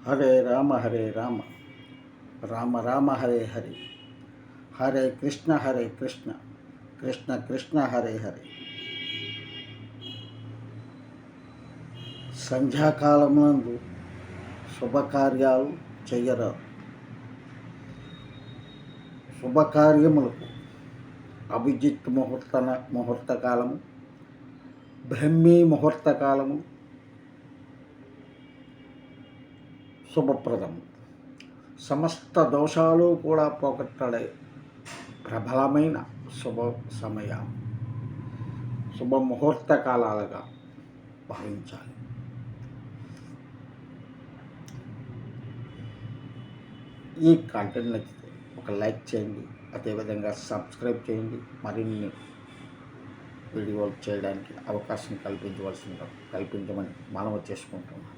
హరే రామ రామ రామ హరే హరే, హరే కృష్ణ కృష్ణ కృష్ణ హరే హరే. సంధ్యాకాలమునందు శుభకార్యాలు చెయ్యరాదు. శుభకార్యములకు అభిజిత్ ముహూర్తకాలము, బ్రహ్మీ ముహూర్తకాలము శుభప్రదము. సమస్త దోషాలు కూడా పోగొట్టడే ప్రబలమైన శుభ సమయం, శుభ ముహూర్త కాలాలుగా భావించాలి. ఈ కంటెంట్ నచ్చితే ఒక లైక్ చేయండి, అదేవిధంగా సబ్స్క్రైబ్ చేయండి. మరిన్ని వీడియోలు చేయడానికి అవకాశం కల్పించమని మనవి చేసుకుంటున్నాను.